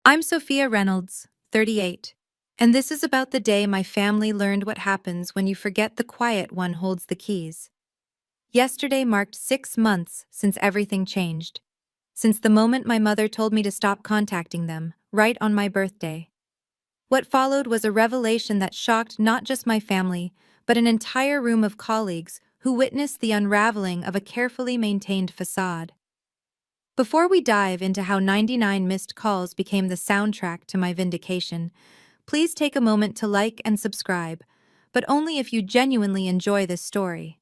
I'm Sophia Reynolds, 38, and this is about the day my family learned what happens when you forget the quiet one holds the keys. Yesterday marked 6 months since everything changed, since the moment my mother told me to stop contacting them, right on my birthday. What followed was a revelation that shocked not just my family, but an entire room of colleagues who witnessed the unraveling of a carefully maintained facade. Before we dive into how 99 missed calls became the soundtrack to my vindication, please take a moment to like and subscribe, but only if you genuinely enjoy this story.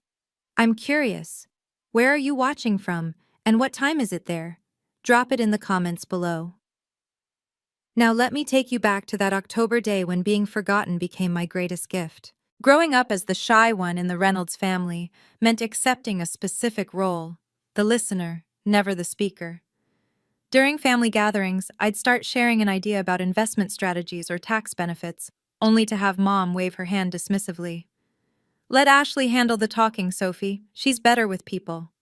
I'm curious. Where are you watching from, and what time is it there? Drop it in the comments below. Now let me take you back to that October day when being forgotten became my greatest gift. Growing up as the shy one in the Reynolds family meant accepting a specific role, the listener, never the speaker. During family gatherings, I'd start sharing an idea about investment strategies or tax benefits, only to have Mom wave her hand dismissively. "Let Ashley handle the talking, Sophie. She's better with people."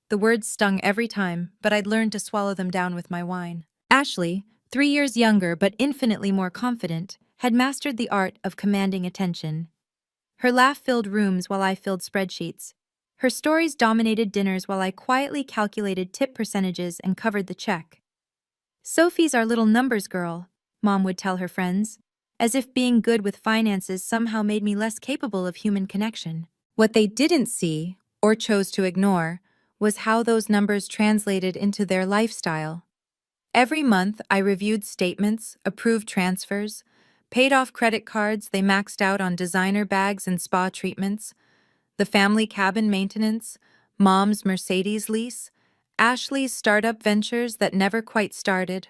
The words stung every time, but I'd learned to swallow them down with my wine. Ashley, 3 years younger but infinitely more confident, had mastered the art of commanding attention. Her laugh filled rooms while I filled spreadsheets. Her stories dominated dinners while I quietly calculated tip percentages and covered the check. "Sophie's our little numbers girl," Mom would tell her friends, as if being good with finances somehow made me less capable of human connection. What they didn't see, or chose to ignore, was how those numbers translated into their lifestyle. Every month, I reviewed statements, approved transfers, paid off credit cards they maxed out on designer bags and spa treatments, the family cabin maintenance, Mom's Mercedes lease, Ashley's startup ventures that never quite started,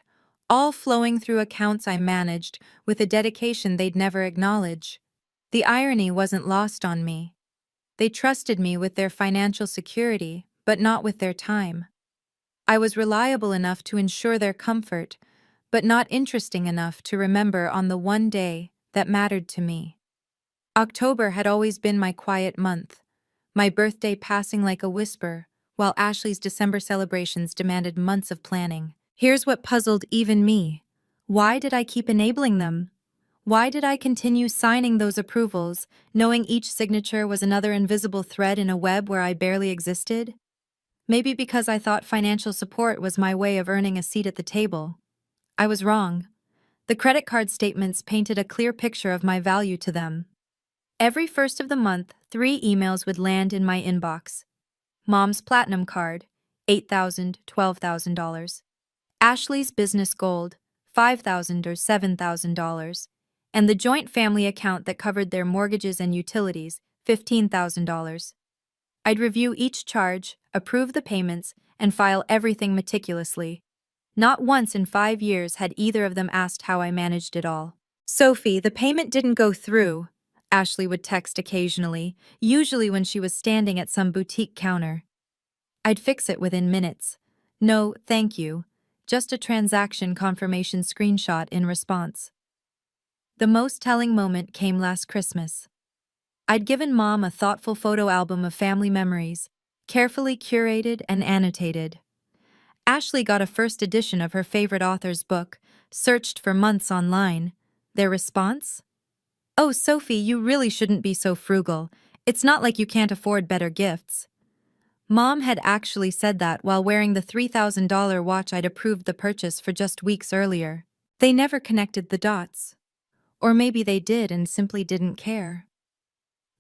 all flowing through accounts I managed with a dedication they'd never acknowledge. The irony wasn't lost on me. They trusted me with their financial security, but not with their time. I was reliable enough to ensure their comfort, but not interesting enough to remember on the one day that mattered to me. October had always been my quiet month, my birthday passing like a whisper, while Ashley's December celebrations demanded months of planning. Here's what puzzled even me. Why did I keep enabling them? Why did I continue signing those approvals, knowing each signature was another invisible thread in a web where I barely existed? Maybe because I thought financial support was my way of earning a seat at the table. I was wrong. The credit card statements painted a clear picture of my value to them. Every first of the month, 3 emails would land in my inbox. Mom's Platinum Card, $8,000, $12,000. Ashley's Business Gold, $5,000 or $7,000. And the joint family account that covered their mortgages and utilities, $15,000. I'd review each charge, approve the payments, and file everything meticulously. Not once in 5 years had either of them asked how I managed it all. "Sophie, the payment didn't go through," Ashley would text occasionally, usually when she was standing at some boutique counter. I'd fix it within minutes. "No, thank you. Just a transaction confirmation screenshot in response." The most telling moment came last Christmas. I'd given Mom a thoughtful photo album of family memories, carefully curated and annotated. Ashley got a first edition of her favorite author's book, searched for months online. Their response? "Oh, Sophie, you really shouldn't be so frugal. It's not like you can't afford better gifts." Mom had actually said that while wearing the $3,000 watch I'd approved the purchase for just weeks earlier. They never connected the dots. Or maybe they did and simply didn't care.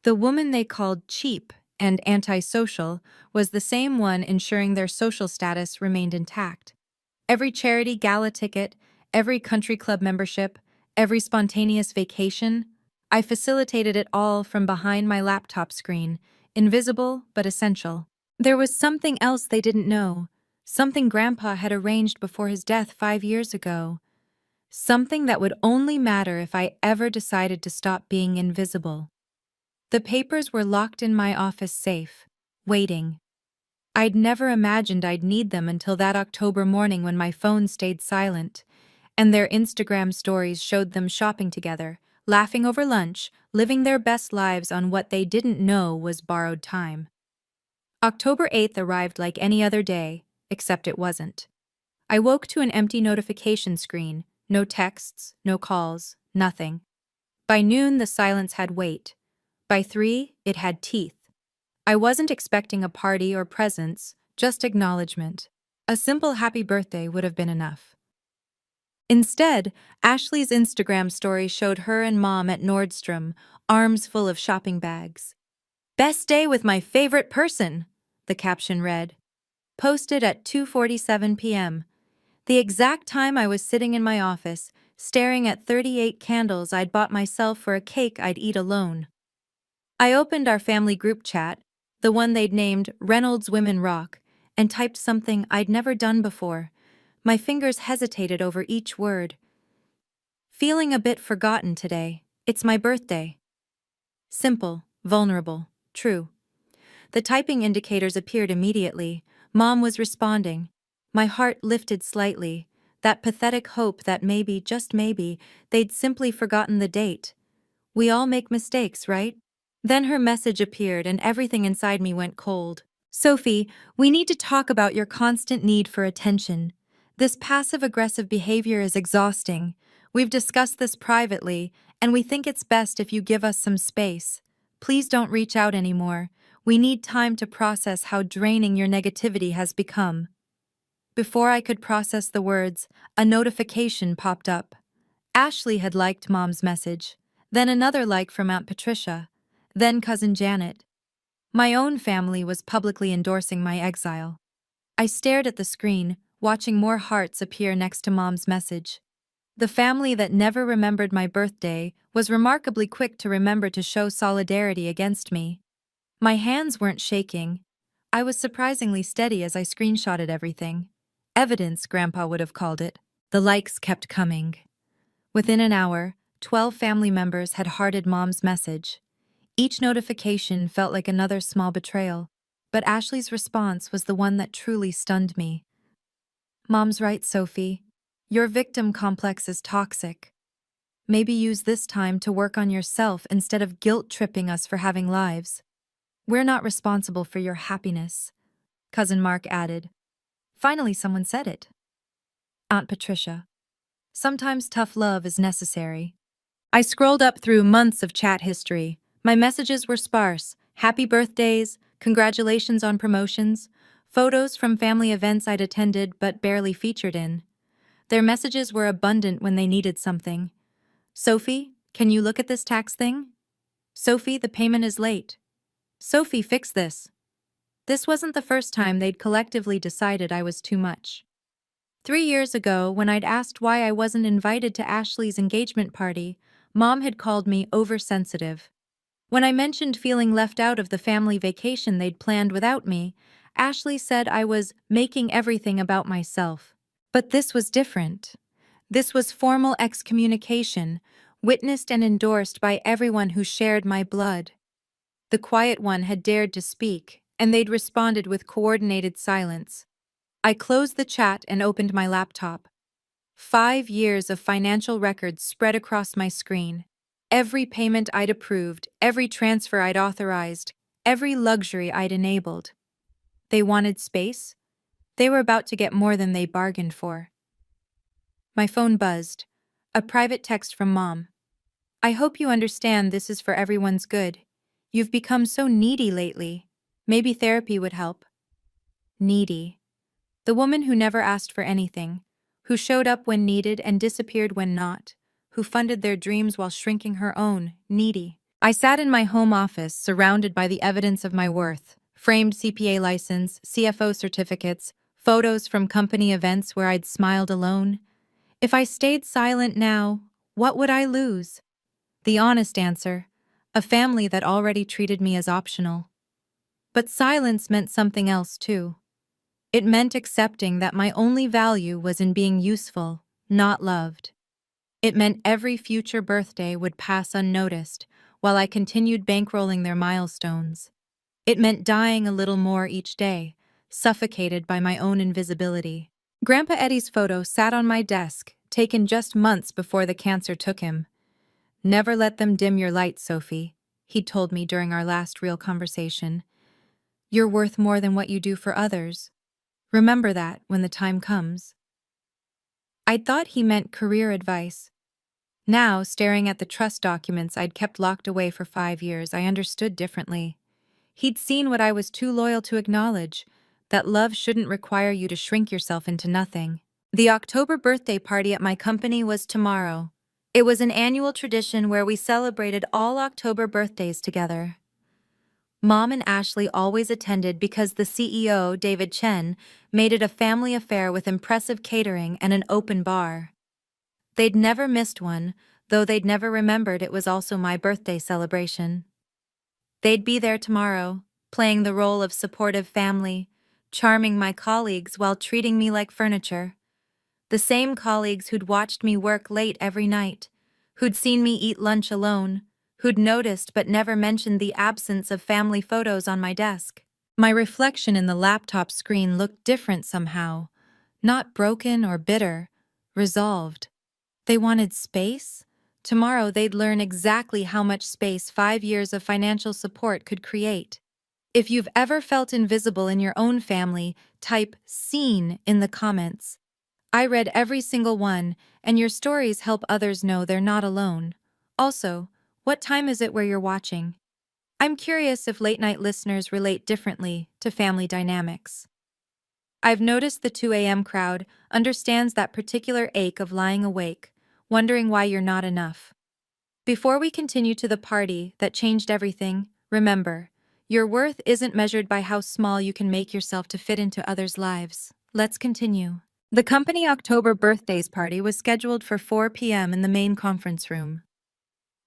The woman they called cheap and antisocial was the same one ensuring their social status remained intact. Every charity gala ticket, every country club membership, every spontaneous vacation, I facilitated it all from behind my laptop screen, invisible but essential. There was something else they didn't know, something Grandpa had arranged before his death 5 years ago, something that would only matter if I ever decided to stop being invisible. The papers were locked in my office safe, waiting. I'd never imagined I'd need them until that October morning when my phone stayed silent, and their Instagram stories showed them shopping together, laughing over lunch, living their best lives on what they didn't know was borrowed time. October 8th arrived like any other day, except it wasn't. I woke to an empty notification screen, No texts, no calls, nothing. By noon, the silence had weight. By 3, it had teeth. I wasn't expecting a party or presents, just acknowledgement. A simple happy birthday would have been enough. Instead, Ashley's Instagram story showed her and Mom at Nordstrom, arms full of shopping bags. "Best day with my favorite person," the caption read. Posted at 2:47 p.m., the exact time I was sitting in my office, staring at 38 candles I'd bought myself for a cake I'd eat alone. I opened our family group chat, the one they'd named Reynolds Women Rock, and typed something I'd never done before. My fingers hesitated over each word. "Feeling a bit forgotten today. It's my birthday." Simple, vulnerable, true. The typing indicators appeared immediately. Mom was responding. My heart lifted slightly, that pathetic hope that maybe, just maybe, they'd simply forgotten the date. We all make mistakes, right? Then her message appeared and everything inside me went cold. "Sophie, we need to talk about your constant need for attention. This passive-aggressive behavior is exhausting. We've discussed this privately, and we think it's best if you give us some space. Please don't reach out anymore. We need time to process how draining your negativity has become." Before I could process the words, a notification popped up. Ashley had liked Mom's message, then another like from Aunt Patricia, then Cousin Janet. My own family was publicly endorsing my exile. I stared at the screen, watching more hearts appear next to Mom's message. The family that never remembered my birthday was remarkably quick to remember to show solidarity against me. My hands weren't shaking. I was surprisingly steady as I screenshotted everything. Evidence, Grandpa would have called it. The likes kept coming. Within an hour, 12 family members had hearted Mom's message. Each notification felt like another small betrayal, but Ashley's response was the one that truly stunned me. "Mom's right, Sophie. Your victim complex is toxic. Maybe use this time to work on yourself instead of guilt-tripping us for having lives. We're not responsible for your happiness," Cousin Mark added. Finally, someone said it. Aunt Patricia. Sometimes tough love is necessary. I scrolled up through months of chat history. My messages were sparse: happy birthdays, congratulations on promotions, photos from family events I'd attended but barely featured in. Their messages were abundant when they needed something. "Sophie, can you look at this tax thing? Sophie, the payment is late. Sophie, fix this." This wasn't the first time they'd collectively decided I was too much. 3 years ago, when I'd asked why I wasn't invited to Ashley's engagement party, Mom had called me oversensitive. When I mentioned feeling left out of the family vacation they'd planned without me, Ashley said I was making everything about myself. But this was different. This was formal excommunication, witnessed and endorsed by everyone who shared my blood. The quiet one had dared to speak, and they'd responded with coordinated silence. I closed the chat and opened my laptop. 5 years of financial records spread across my screen. Every payment I'd approved, every transfer I'd authorized, every luxury I'd enabled. They wanted space? They were about to get more than they bargained for. My phone buzzed. A private text from Mom. "I hope you understand this is for everyone's good. You've become so needy lately. Maybe therapy would help." Needy. The woman who never asked for anything, who showed up when needed and disappeared when not, who funded their dreams while shrinking her own, needy. I sat in my home office, surrounded by the evidence of my worth: framed CPA license, CFO certificates, photos from company events where I'd smiled alone. If I stayed silent now, what would I lose? The honest answer: a family that already treated me as optional. But silence meant something else, too. It meant accepting that my only value was in being useful, not loved. It meant every future birthday would pass unnoticed while I continued bankrolling their milestones. It meant dying a little more each day, suffocated by my own invisibility. Grandpa Eddie's photo sat on my desk, taken just months before the cancer took him. "Never let them dim your light, Sophie," he'd told me during our last real conversation. "You're worth more than what you do for others. Remember that when the time comes." I'd thought he meant career advice. Now, staring at the trust documents I'd kept locked away for 5 years, I understood differently. He'd seen what I was too loyal to acknowledge, that love shouldn't require you to shrink yourself into nothing. The October birthday party at my company was tomorrow. It was an annual tradition where we celebrated all October birthdays together. Mom and Ashley always attended because the CEO, David Chen, made it a family affair with impressive catering and an open bar. They'd never missed one, though they'd never remembered it was also my birthday celebration. They'd be there tomorrow, playing the role of supportive family, charming my colleagues while treating me like furniture. The same colleagues who'd watched me work late every night, who'd seen me eat lunch alone, who'd noticed but never mentioned the absence of family photos on my desk. My reflection in the laptop screen looked different somehow, not broken or bitter, resolved. They wanted space? Tomorrow they'd learn exactly how much space 5 years of financial support could create. If you've ever felt invisible in your own family, type "seen" in the comments. I read every single one, and your stories help others know they're not alone. Also, what time is it where you're watching? I'm curious if late-night listeners relate differently to family dynamics. I've noticed the 2 a.m. crowd understands that particular ache of lying awake, wondering why you're not enough. Before we continue to the party that changed everything, remember, your worth isn't measured by how small you can make yourself to fit into others' lives. Let's continue. The company October birthdays party was scheduled for 4 p.m. in the main conference room.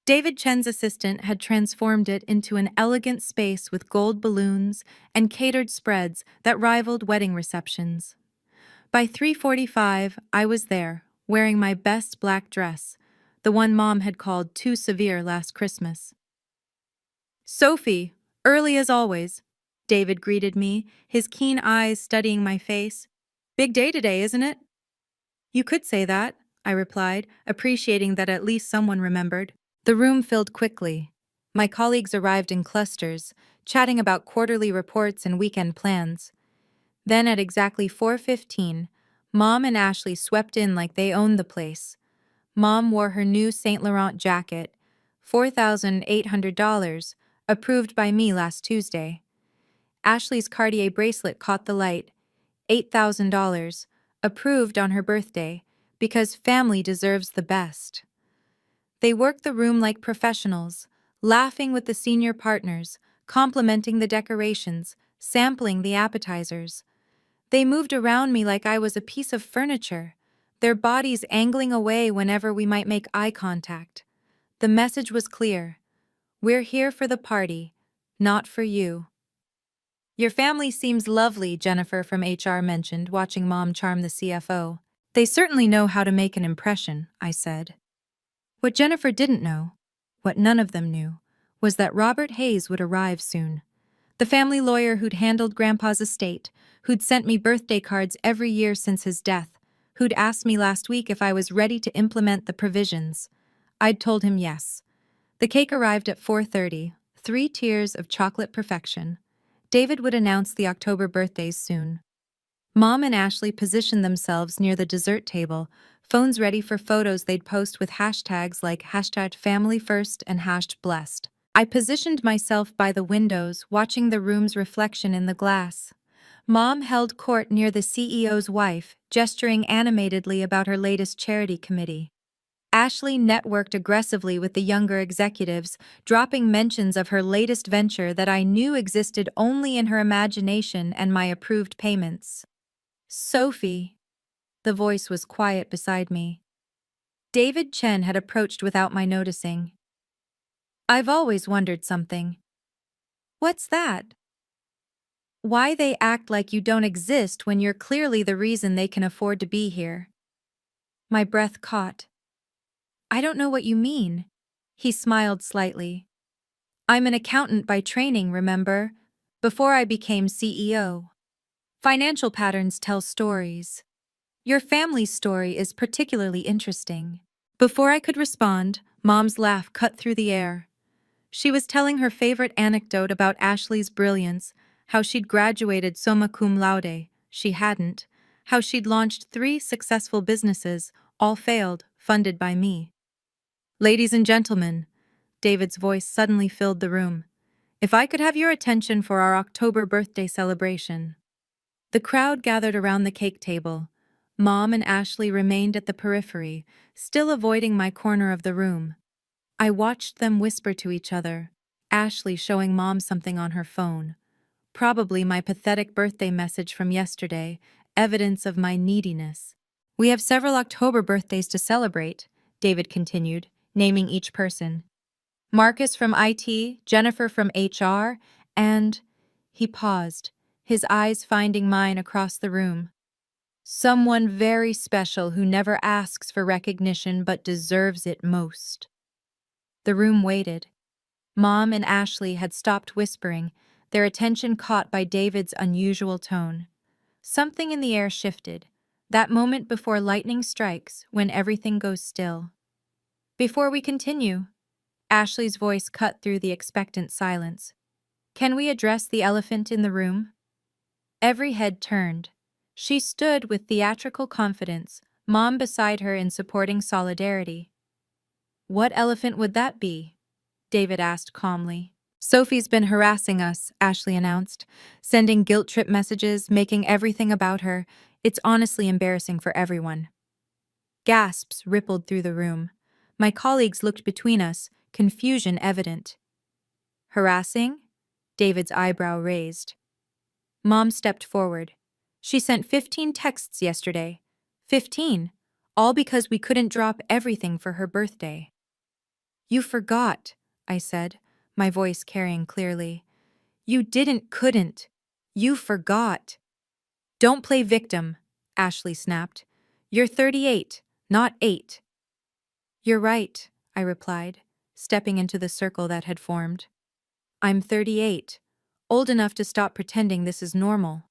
David Chen's assistant had transformed it into an elegant space with gold balloons and catered spreads that rivaled wedding receptions. By 3:45, I was there, wearing my best black dress, the one Mom had called too severe last Christmas. "Sophie, early as always," David greeted me, his keen eyes studying my face. "Big day today, isn't it?" "You could say that," I replied, appreciating that at least someone remembered. The room filled quickly. My colleagues arrived in clusters, chatting about quarterly reports and weekend plans. Then at exactly 4:15, Mom and Ashley swept in like they owned the place. Mom wore her new Saint Laurent jacket, $4,800, approved by me last Tuesday. Ashley's Cartier bracelet caught the light, $8,000, approved on her birthday, because family deserves the best. They worked the room like professionals, laughing with the senior partners, complimenting the decorations, sampling the appetizers. They moved around me like I was a piece of furniture, their bodies angling away whenever we might make eye contact. The message was clear. We're here for the party, not for you. "Your family seems lovely," Jennifer from HR mentioned, watching Mom charm the CFO. "They certainly know how to make an impression," I said. What Jennifer didn't know, what none of them knew, was that Robert Hayes would arrive soon. The family lawyer who'd handled Grandpa's estate, who'd sent me birthday cards every year since his death, who'd asked me last week if I was ready to implement the provisions. I'd told him yes. The cake arrived at 4:30, 3 tiers of chocolate perfection. David would announce the October birthdays soon. Mom and Ashley positioned themselves near the dessert table, phones ready for photos they'd post with hashtags like #FamilyFirst and #Blessed. I positioned myself by the windows, watching the room's reflection in the glass. Mom held court near the CEO's wife, gesturing animatedly about her latest charity committee. Ashley networked aggressively with the younger executives, dropping mentions of her latest venture that I knew existed only in her imagination and my approved payments. "Sophie." The voice was quiet beside me. David Chen had approached without my noticing. "I've always wondered something." "What's that?" "Why they act like you don't exist when you're clearly the reason they can afford to be here." My breath caught. "I don't know what you mean." He smiled slightly. "I'm an accountant by training, remember? Before I became CEO. Financial patterns tell stories. Your family's story is particularly interesting." Before I could respond, Mom's laugh cut through the air. She was telling her favorite anecdote about Ashley's brilliance, how she'd graduated summa cum laude, she hadn't, how she'd launched 3 successful businesses, all failed, funded by me. Ladies and gentlemen, David's voice suddenly filled the room. If I could have your attention for our October birthday celebration. The crowd gathered around the cake table. Mom and Ashley remained at the periphery, still avoiding my corner of the room. I watched them whisper to each other, Ashley showing Mom something on her phone. Probably my pathetic birthday message from yesterday, evidence of my neediness. We have several October birthdays to celebrate, David continued, naming each person. Marcus from IT, Jennifer from HR, and… He paused, his eyes finding mine across the room. Someone very special who never asks for recognition but deserves it most. The room waited. Mom and Ashley had stopped whispering, their attention caught by David's unusual tone. Something in the air shifted, that moment before lightning strikes, when everything goes still. Before we continue, Ashley's voice cut through the expectant silence. Can we address the elephant in the room? Every head turned. She stood with theatrical confidence, Mom beside her in supporting solidarity. What elephant would that be? David asked calmly. Sophie's been harassing us, Ashley announced, sending guilt trip messages, making everything about her. It's honestly embarrassing for everyone. Gasps rippled through the room. My colleagues looked between us, confusion evident. Harassing? David's eyebrow raised. Mom stepped forward. She sent 15 texts yesterday. 15, all because we couldn't drop everything for her birthday. You forgot, I said, my voice carrying clearly. You couldn't. You forgot. Don't play victim, Ashley snapped. You're 38, not 8. You're right, I replied, stepping into the circle that had formed. I'm 38, old enough to stop pretending this is normal.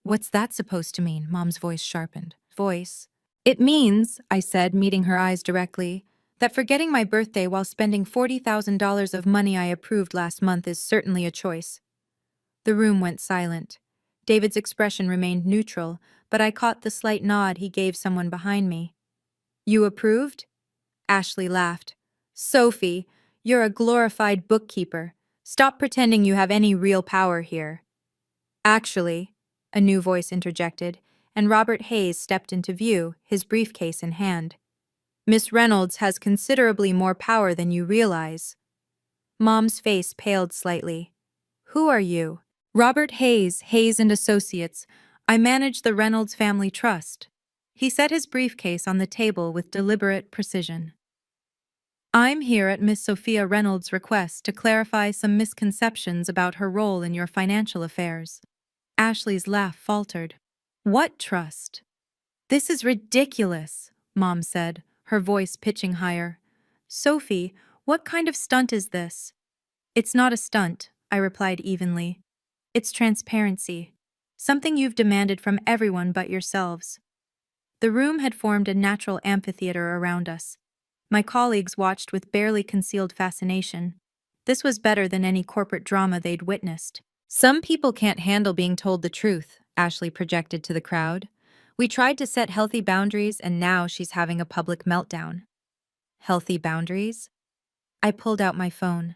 What's that supposed to mean? Mom's voice sharpened. It means, I said, meeting her eyes directly, that forgetting my birthday while spending $40,000 of money I approved last month is certainly a choice. The room went silent. David's expression remained neutral, but I caught the slight nod he gave someone behind me. You approved? Ashley laughed. Sophie, you're a glorified bookkeeper. Stop pretending you have any real power here. Actually, a new voice interjected, and Robert Hayes stepped into view, his briefcase in hand. Miss Reynolds has considerably more power than you realize. Mom's face paled slightly. Who are you? Robert Hayes, Hayes and Associates. I manage the Reynolds Family Trust. He set his briefcase on the table with deliberate precision. I'm here at Miss Sophia Reynolds' request to clarify some misconceptions about her role in your financial affairs. Ashley's laugh faltered. What trust? This is ridiculous, Mom said, her voice pitching higher. Sophie, what kind of stunt is this? It's not a stunt, I replied evenly. It's transparency. Something you've demanded from everyone but yourselves. The room had formed a natural amphitheater around us. My colleagues watched with barely concealed fascination. This was better than any corporate drama they'd witnessed. Some people can't handle being told the truth, Ashley projected to the crowd. We tried to set healthy boundaries and now she's having a public meltdown. Healthy boundaries? I pulled out my phone.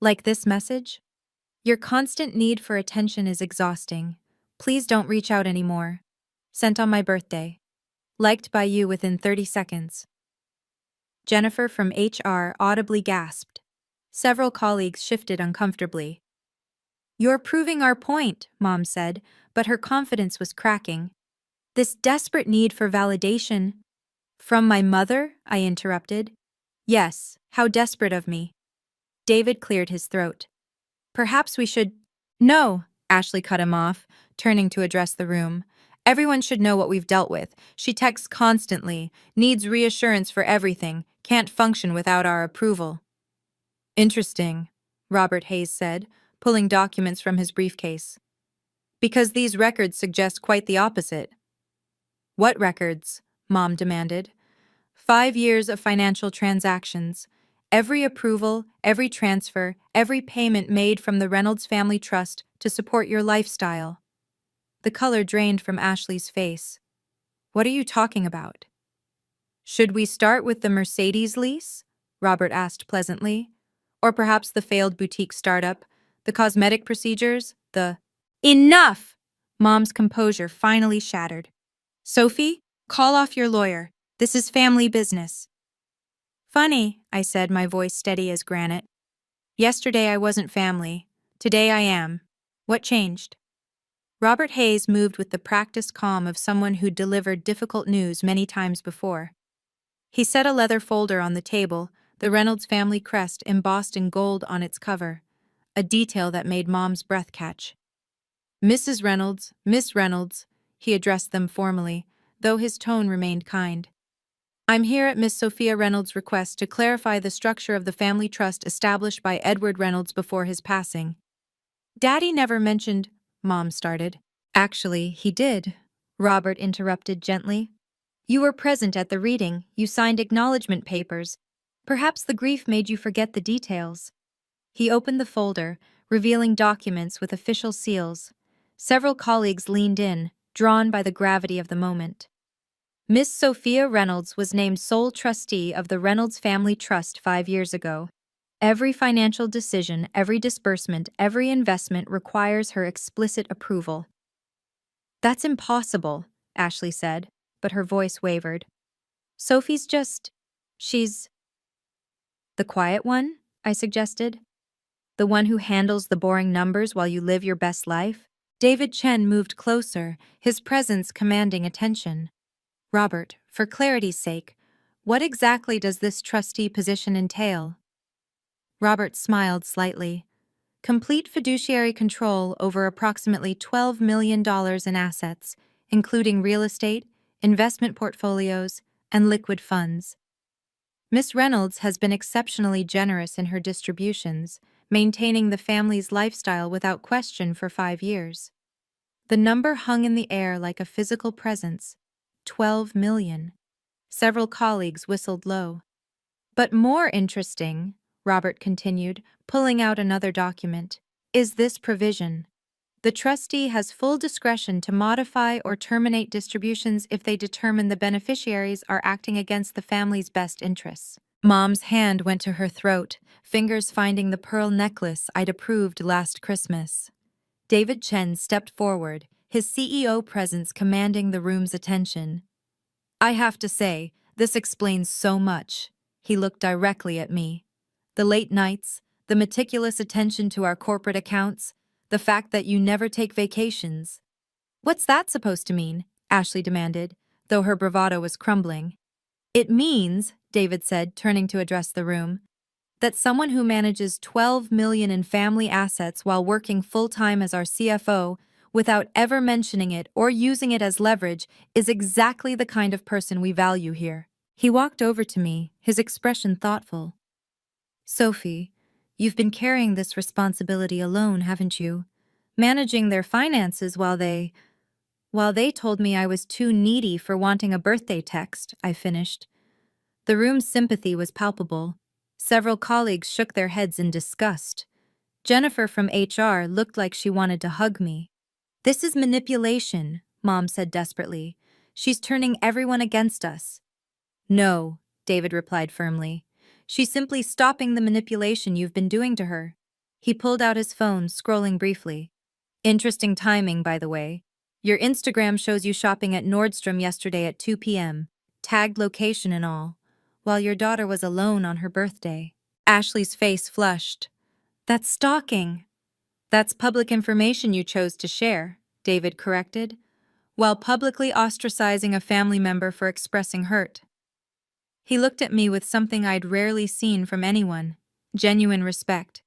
Like this message? Your constant need for attention is exhausting. Please don't reach out anymore. Sent on my birthday. Liked by you within 30 seconds. Jennifer from HR audibly gasped. Several colleagues shifted uncomfortably. You're proving our point, Mom said, but her confidence was cracking. This desperate need for validation. From my mother? I interrupted. Yes, how desperate of me. David cleared his throat. Perhaps we should… No, Ashley cut him off, turning to address the room. Everyone should know what we've dealt with. She texts constantly, needs reassurance for everything, can't function without our approval. Interesting, Robert Hayes said, pulling documents from his briefcase. Because these records suggest quite the opposite. What records? Mom demanded. 5 years of financial transactions. Every approval, every transfer, every payment made from the Reynolds Family Trust to support your lifestyle. The color drained from Ashley's face. What are you talking about? Should we start with the Mercedes lease? Robert asked pleasantly. Or perhaps the failed boutique startup, the cosmetic procedures, the— Enough! Mom's composure finally shattered. Sophie, call off your lawyer. This is family business. Funny, I said, my voice steady as granite. Yesterday I wasn't family. Today I am. What changed? Robert Hayes moved with the practiced calm of someone who'd delivered difficult news many times before. He set a leather folder on the table, the Reynolds family crest embossed in gold on its cover, a detail that made Mom's breath catch. Mrs. Reynolds, Miss Reynolds, he addressed them formally, though his tone remained kind. I'm here at Miss Sophia Reynolds' request to clarify the structure of the family trust established by Edward Reynolds before his passing. Daddy never mentioned, Mom started. Actually, he did, Robert interrupted gently. You were present at the reading, you signed acknowledgement papers. Perhaps the grief made you forget the details. He opened the folder, revealing documents with official seals. Several colleagues leaned in, drawn by the gravity of the moment. Miss Sophia Reynolds was named sole trustee of the Reynolds Family Trust 5 years ago. Every financial decision, every disbursement, every investment requires her explicit approval. That's impossible, Ashley said, but her voice wavered. Sophie's she's the quiet one, I suggested. The one who handles the boring numbers while you live your best life? David Chen moved closer, his presence commanding attention. Robert, for clarity's sake, what exactly does this trustee position entail? Robert smiled slightly. Complete fiduciary control over approximately $12 million in assets, including real estate, investment portfolios, and liquid funds. Miss Reynolds has been exceptionally generous in her distributions, maintaining the family's lifestyle without question for 5 years. The number hung in the air like a physical presence. 12 million. Several colleagues whistled low. But more interesting, Robert continued, pulling out another document, is this provision. The trustee has full discretion to modify or terminate distributions if they determine the beneficiaries are acting against the family's best interests. Mom's hand went to her throat, fingers finding the pearl necklace I'd approved last Christmas. David Chen stepped forward, his CEO presence commanding the room's attention. I have to say, this explains so much. He looked directly at me. The late nights, the meticulous attention to our corporate accounts, the fact that you never take vacations. What's that supposed to mean? Ashley demanded, though her bravado was crumbling. It means, David said, turning to address the room, that someone who manages $12 million in family assets while working full-time as our CFO, without ever mentioning it or using it as leverage, is exactly the kind of person we value here. He walked over to me, his expression thoughtful. Sophie, you've been carrying this responsibility alone, haven't you? Managing their finances while they told me I was too needy for wanting a birthday text, I finished. The room's sympathy was palpable. Several colleagues shook their heads in disgust. Jennifer from HR looked like she wanted to hug me. This is manipulation, Mom said desperately. She's turning everyone against us. No, David replied firmly. She's simply stopping the manipulation you've been doing to her. He pulled out his phone, scrolling briefly. Interesting timing, by the way. Your Instagram shows you shopping at Nordstrom yesterday at 2 p.m., tagged location and all, while your daughter was alone on her birthday. Ashley's face flushed. That's stalking. That's public information you chose to share, David corrected, while publicly ostracizing a family member for expressing hurt. He looked at me with something I'd rarely seen from anyone, genuine respect.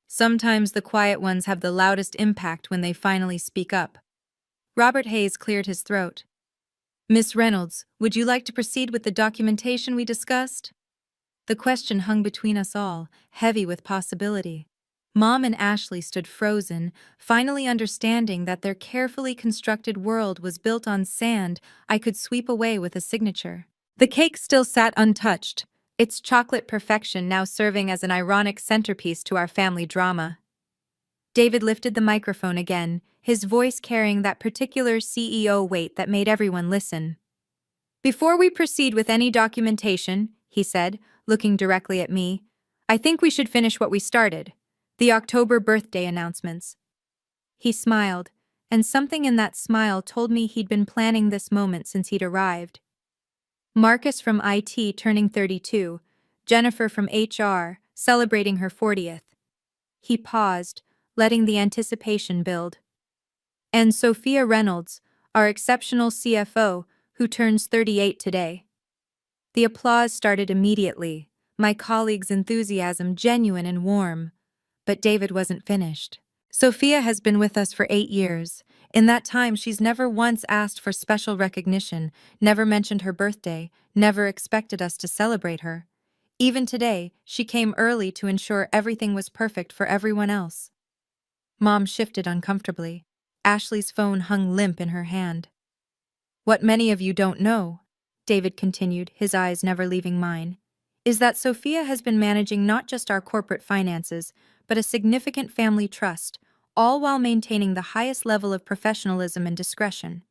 Sometimes the quiet ones have the loudest impact when they finally speak up. Robert Hayes cleared his throat. Miss Reynolds, would you like to proceed with the documentation we discussed? The question hung between us all, heavy with possibility. Mom and Ashley stood frozen, finally understanding that their carefully constructed world was built on sand I could sweep away with a signature. The cake still sat untouched, its chocolate perfection now serving as an ironic centerpiece to our family drama. David lifted the microphone again, his voice carrying that particular CEO weight that made everyone listen. "Before we proceed with any documentation," he said, looking directly at me, "I think we should finish what we started. The October birthday announcements." He smiled, and something in that smile told me he'd been planning this moment since he'd arrived. Marcus from IT turning 32, Jennifer from HR celebrating her 40th. He paused, letting the anticipation build. And Sophia Reynolds, our exceptional CFO, who turns 38 today. The applause started immediately, my colleagues' enthusiasm genuine and warm. But David wasn't finished. "Sophia has been with us for 8 years. In that time, she's never once asked for special recognition, never mentioned her birthday, never expected us to celebrate her. Even today, she came early to ensure everything was perfect for everyone else." Mom shifted uncomfortably. Ashley's phone hung limp in her hand. "What many of you don't know," David continued, his eyes never leaving mine, "is that Sophia has been managing not just our corporate finances, but a significant family trust, all while maintaining the highest level of professionalism and discretion."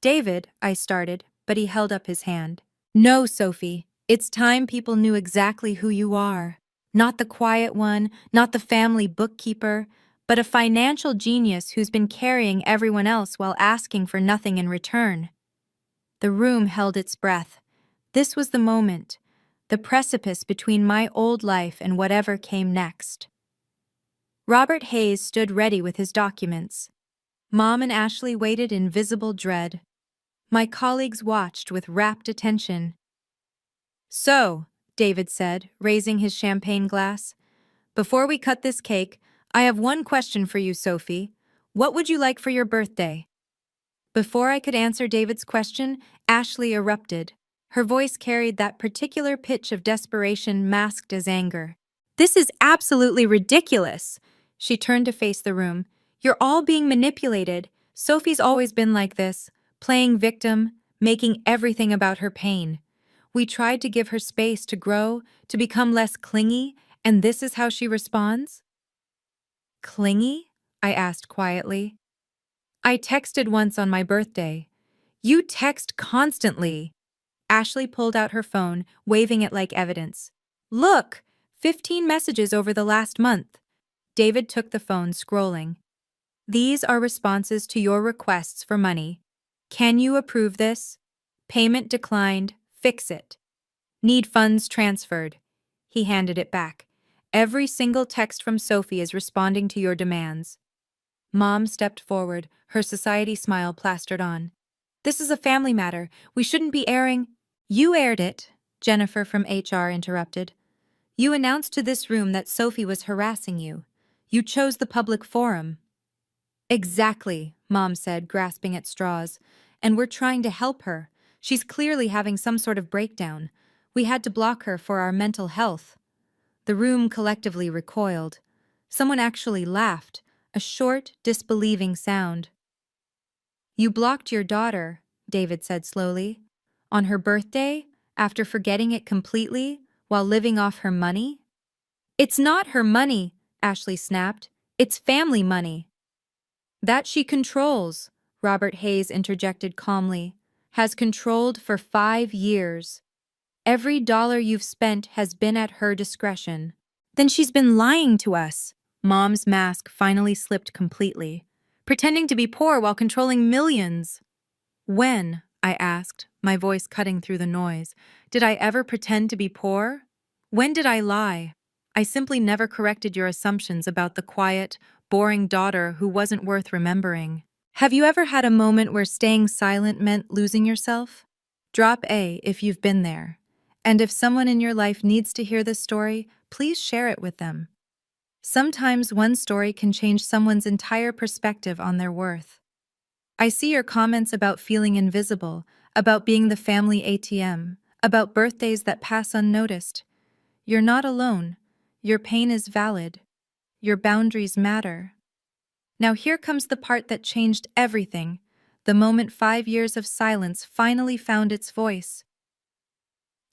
"David," I started, but he held up his hand. "No, Sophie, it's time people knew exactly who you are. Not the quiet one, not the family bookkeeper, but a financial genius who's been carrying everyone else while asking for nothing in return." The room held its breath. This was the moment, the precipice between my old life and whatever came next. Robert Hayes stood ready with his documents. Mom and Ashley waited in visible dread. My colleagues watched with rapt attention. "So," David said, raising his champagne glass, "before we cut this cake, I have one question for you, Sophie. What would you like for your birthday?" Before I could answer David's question, Ashley erupted. Her voice carried that particular pitch of desperation masked as anger. "This is absolutely ridiculous!" She turned to face the room. "You're all being manipulated. Sophie's always been like this, playing victim, making everything about her pain. We tried to give her space to grow, to become less clingy, and this is how she responds?" "Clingy?" I asked quietly. "I texted once on my birthday." "You text constantly." Ashley pulled out her phone, waving it like evidence. "Look! 15 messages over the last month." David took the phone, scrolling. "These are responses to your requests for money. Can you approve this? Payment declined. Fix it. Need funds transferred." He handed it back. "Every single text from Sophie is responding to your demands." Mom stepped forward, her society smile plastered on. "This is a family matter. We shouldn't be airing—" "You aired it," Jennifer from HR interrupted. "You announced to this room that Sophie was harassing you. You chose the public forum." "Exactly," Mom said, grasping at straws. "And we're trying to help her. She's clearly having some sort of breakdown. We had to block her for our mental health." The room collectively recoiled. Someone actually laughed, a short, disbelieving sound. "You blocked your daughter," David said slowly, "on her birthday, after forgetting it completely, while living off her money?" "It's not her money," Ashley snapped. "It's family money." "That she controls," Robert Hayes interjected calmly, "has controlled for 5 years. Every dollar you've spent has been at her discretion." "Then she's been lying to us." Mom's mask finally slipped completely. "Pretending to be poor while controlling millions." "When?" I asked, my voice cutting through the noise. "Did I ever pretend to be poor? When did I lie? I simply never corrected your assumptions about the quiet, boring daughter who wasn't worth remembering." Have you ever had a moment where staying silent meant losing yourself? Drop A if you've been there. And if someone in your life needs to hear this story, please share it with them. Sometimes one story can change someone's entire perspective on their worth. I see your comments about feeling invisible, about being the family ATM, about birthdays that pass unnoticed. You're not alone. Your pain is valid. Your boundaries matter. Now here comes the part that changed everything, the moment 5 years of silence finally found its voice.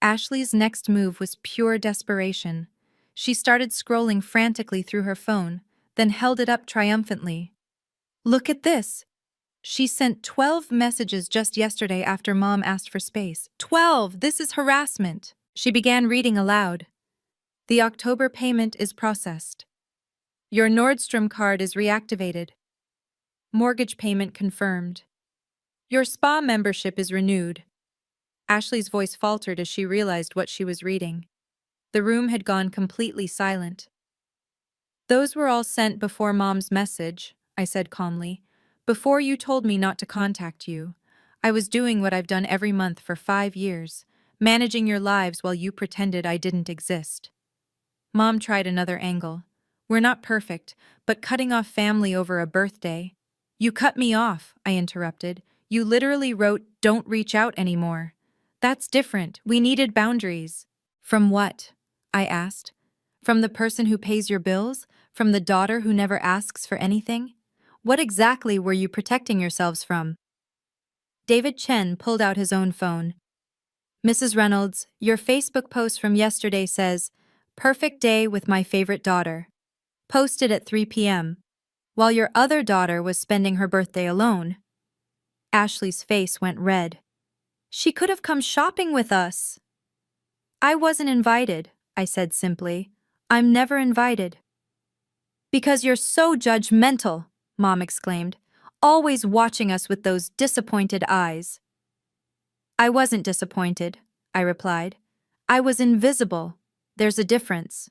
Ashley's next move was pure desperation. She started scrolling frantically through her phone, then held it up triumphantly. Look at this. She sent 12 messages just yesterday after Mom asked for space. 12! This is harassment. She began reading aloud. The October payment is processed. Your Nordstrom card is reactivated. Mortgage payment confirmed. Your spa membership is renewed. Ashley's voice faltered as she realized what she was reading. The room had gone completely silent. Those were all sent before Mom's message, I said calmly. Before you told me not to contact you. I was doing what I've done every month for 5 years, managing your lives while you pretended I didn't exist. Mom tried another angle. We're not perfect, but cutting off family over a birthday. You cut me off, I interrupted. You literally wrote, don't reach out anymore. That's different. We needed boundaries. From what? I asked. From the person who pays your bills? From the daughter who never asks for anything? What exactly were you protecting yourselves from? David Chen pulled out his own phone. Mrs. Reynolds, your Facebook post from yesterday says, perfect day with my favorite daughter. Posted at 3 p.m., while your other daughter was spending her birthday alone. Ashley's face went red. She could have come shopping with us. I wasn't invited, I said simply. I'm never invited. Because you're so judgmental, Mom exclaimed, always watching us with those disappointed eyes. I wasn't disappointed, I replied. I was invisible. There's a difference.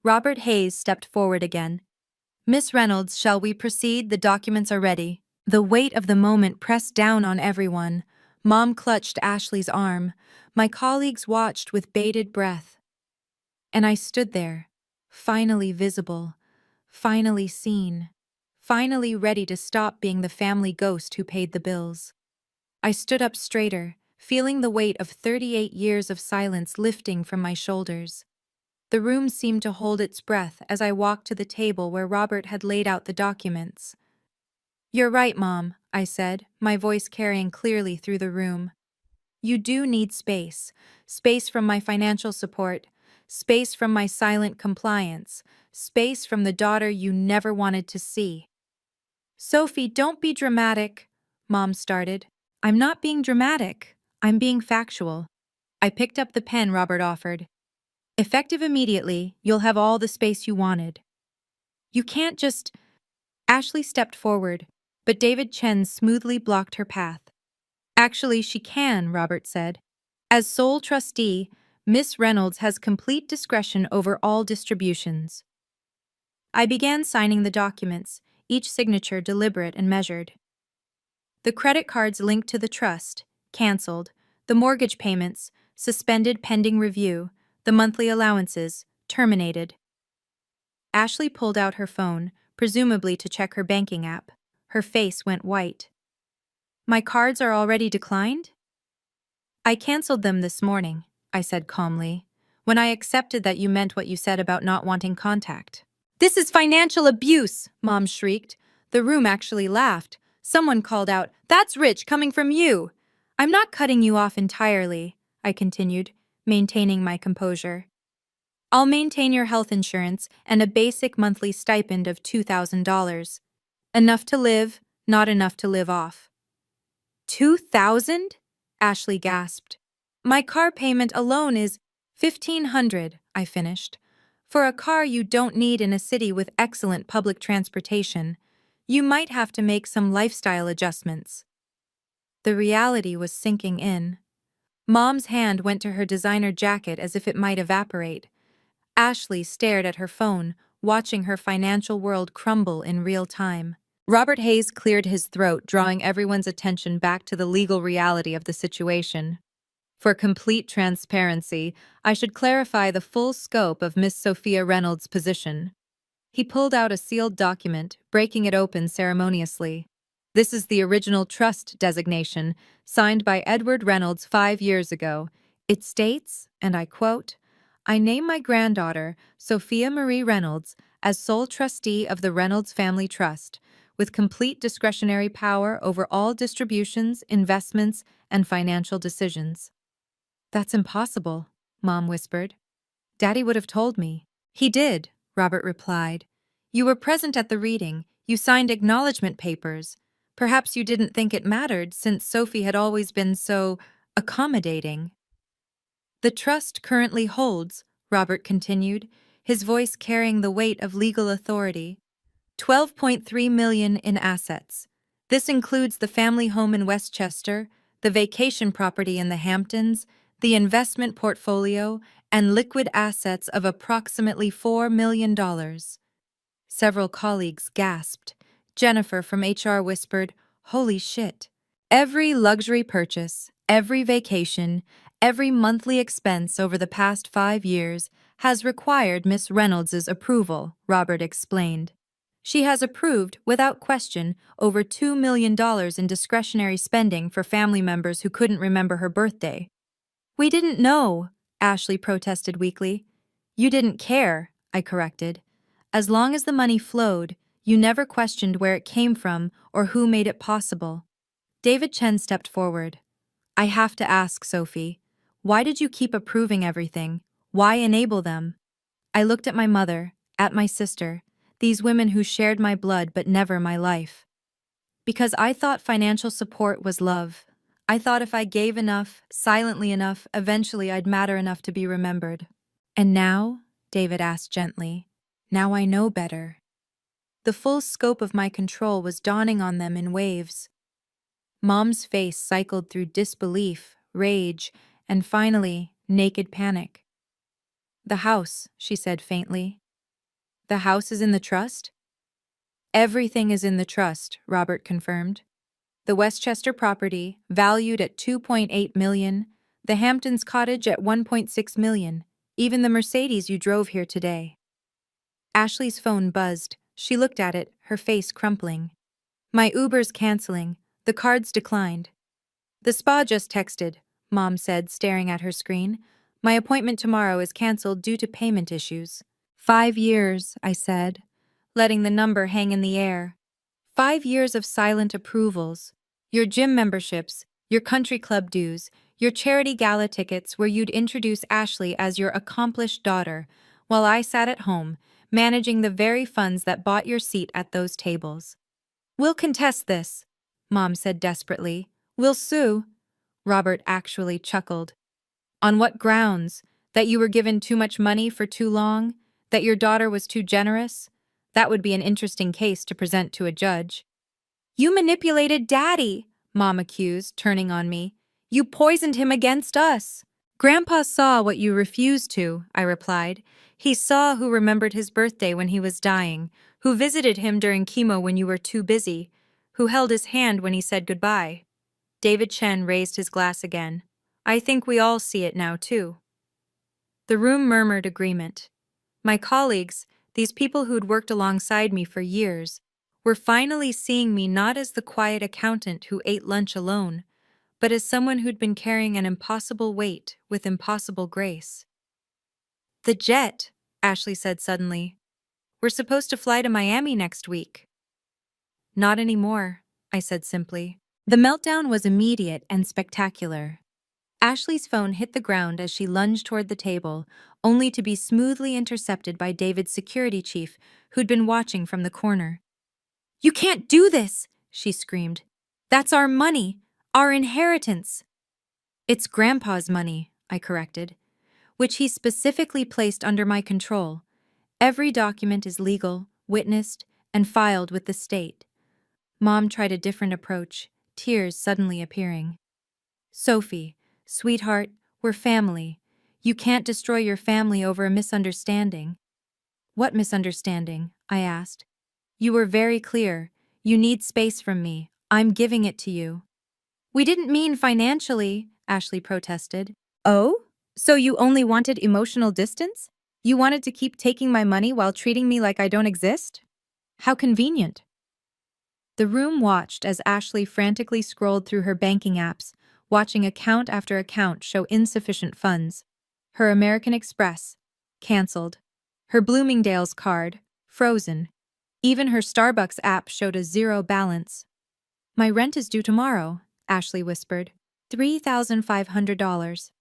Robert Hayes stepped forward again. Miss Reynolds, shall we proceed? The documents are ready. The weight of the moment pressed down on everyone. Mom clutched Ashley's arm. My colleagues watched with bated breath. And I stood there, finally visible, finally seen, finally ready to stop being the family ghost who paid the bills. I stood up straighter, feeling the weight of 38 years of silence lifting from my shoulders. The room seemed to hold its breath as I walked to the table where Robert had laid out the documents. You're right, Mom, I said, my voice carrying clearly through the room. You do need space. Space from my financial support. Space from my silent compliance. Space from the daughter you never wanted to see. Sophie, don't be dramatic, Mom started. I'm not being dramatic. I'm being factual. I picked up the pen Robert offered. Effective immediately, you'll have all the space you wanted. You can't just... Ashley stepped forward, but David Chen smoothly blocked her path. Actually, she can, Robert said. As sole trustee, Miss Reynolds has complete discretion over all distributions. I began signing the documents, each signature deliberate and measured. The credit cards linked to the trust, canceled, the mortgage payments, suspended pending review, the monthly allowances, terminated. Ashley pulled out her phone, presumably to check her banking app. Her face went white. My cards are already declined? I canceled them this morning, I said calmly, when I accepted that you meant what you said about not wanting contact. This is financial abuse, Mom shrieked. The room actually laughed. Someone called out, That's rich coming from you. I'm not cutting you off entirely, I continued, maintaining my composure. I'll maintain your health insurance and a basic monthly stipend of $2,000. Enough to live, not enough to live off. 2,000? Ashley gasped. My car payment alone is $1,500, I finished. For a car you don't need in a city with excellent public transportation, you might have to make some lifestyle adjustments. The reality was sinking in. Mom's hand went to her designer jacket as if it might evaporate. Ashley stared at her phone, watching her financial world crumble in real time. Robert Hayes cleared his throat, drawing everyone's attention back to the legal reality of the situation. For complete transparency, I should clarify the full scope of Miss Sophia Reynolds' position. He pulled out a sealed document, breaking it open ceremoniously. This is the original trust designation, signed by Edward Reynolds 5 years ago. It states, and I quote, I name my granddaughter, Sophia Marie Reynolds, as sole trustee of the Reynolds Family Trust, with complete discretionary power over all distributions, investments, and financial decisions. That's impossible, Mom whispered. Daddy would have told me. He did, Robert replied. You were present at the reading, you signed acknowledgement papers. Perhaps you didn't think it mattered since Sophie had always been so accommodating. The trust currently holds, Robert continued, his voice carrying the weight of legal authority, 12.3 million in assets. This includes the family home in Westchester, the vacation property in the Hamptons, the investment portfolio, and liquid assets of approximately $4 million. Several colleagues gasped. Jennifer from HR whispered, "Holy shit." Every luxury purchase, every vacation, every monthly expense over the past 5 years has required Miss Reynolds's approval, Robert explained. She has approved, without question, over $2 million in discretionary spending for family members who couldn't remember her birthday. We didn't know, Ashley protested weakly. You didn't care, I corrected. As long as the money flowed, you never questioned where it came from or who made it possible. David Chen stepped forward. I have to ask, Sophie, why did you keep approving everything? Why enable them? I looked at my mother, at my sister, these women who shared my blood but never my life. Because I thought financial support was love. I thought if I gave enough, silently enough, eventually I'd matter enough to be remembered. And now? David asked gently. Now I know better. The full scope of my control was dawning on them in waves. Mom's face cycled through disbelief, rage, and finally, naked panic. The house, she said faintly. The house is in the trust? Everything is in the trust, Robert confirmed. The Westchester property, valued at $2.8 million, the Hamptons cottage at $1.6 million, even the Mercedes you drove here today. Ashley's phone buzzed. She looked at it, her face crumpling. My Uber's canceling. The cards declined. The spa just texted, Mom said, staring at her screen. My appointment tomorrow is canceled due to payment issues. 5 years, I said, letting the number hang in the air. 5 years of silent approvals. Your gym memberships, your country club dues, your charity gala tickets where you'd introduce Ashley as your accomplished daughter, while I sat at home, managing the very funds that bought your seat at those tables. We'll contest this, Mom said desperately. We'll sue. Robert actually chuckled. On what grounds? That you were given too much money for too long? That your daughter was too generous? That would be an interesting case to present to a judge. You manipulated Daddy, Mom accused, turning on me. You poisoned him against us. Grandpa saw what you refused to, I replied. He saw who remembered his birthday when he was dying, who visited him during chemo when you were too busy, who held his hand when he said goodbye. David Chen raised his glass again. I think we all see it now, too. The room murmured agreement. My colleagues, these people who'd worked alongside me for years, were finally seeing me not as the quiet accountant who ate lunch alone, but as someone who'd been carrying an impossible weight with impossible grace. The jet, Ashley said suddenly. We're supposed to fly to Miami next week. Not anymore, I said simply. The meltdown was immediate and spectacular. Ashley's phone hit the ground as she lunged toward the table, only to be smoothly intercepted by David's security chief, who'd been watching from the corner. You can't do this, she screamed. That's our money, our inheritance. It's Grandpa's money, I corrected, which he specifically placed under my control. Every document is legal, witnessed, and filed with the state. Mom tried a different approach, tears suddenly appearing. Sophie, sweetheart, we're family. You can't destroy your family over a misunderstanding. What misunderstanding? I asked. You were very clear. You need space from me. I'm giving it to you. We didn't mean financially, Ashley protested. Oh? So you only wanted emotional distance? You wanted to keep taking my money while treating me like I don't exist? How convenient. The room watched as Ashley frantically scrolled through her banking apps, watching account after account show insufficient funds. Her American Express, canceled. Her Bloomingdale's card, frozen. Even her Starbucks app showed a zero balance. My rent is due tomorrow, Ashley whispered. $3,500.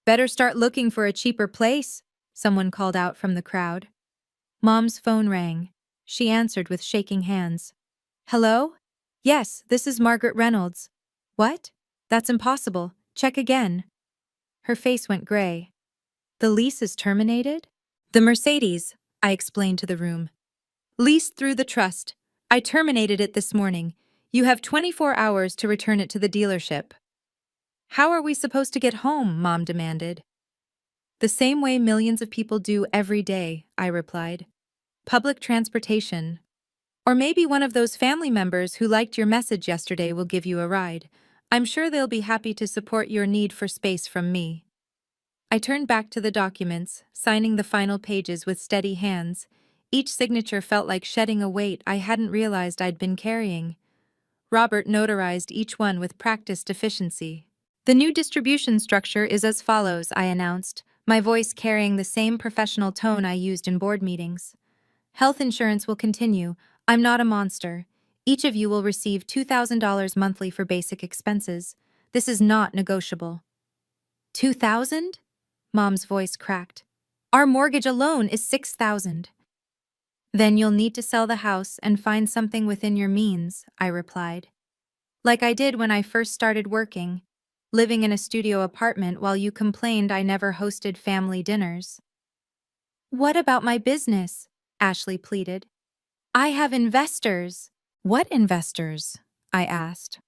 Better start looking for a cheaper place, someone called out from the crowd. Mom's phone rang. she answered with shaking hands. Hello? Yes, this is Margaret Reynolds. What? That's impossible. Check again. Her face went gray. The lease is terminated? The Mercedes, I explained to the room. Leased through the trust. I terminated it this morning. You have 24 hours to return it to the dealership. How are we supposed to get home? Mom demanded. The same way millions of people do every day, I replied. Public transportation. Or maybe one of those family members who liked your message yesterday will give you a ride. I'm sure they'll be happy to support your need for space from me. I turned back to the documents, signing the final pages with steady hands. Each signature felt like shedding a weight I hadn't realized I'd been carrying. Robert notarized each one with practiced efficiency. The new distribution structure is as follows, I announced, my voice carrying the same professional tone I used in board meetings. Health insurance will continue. I'm not a monster. Each of you will receive $2,000 monthly for basic expenses. This is not negotiable. 2,000? Mom's voice cracked. Our mortgage alone is 6,000. Then you'll need to sell the house and find something within your means, I replied. Like I did when I first started working, living in a studio apartment while you complained I never hosted family dinners. What about my business? Ashley pleaded. I have investors. What investors? I asked.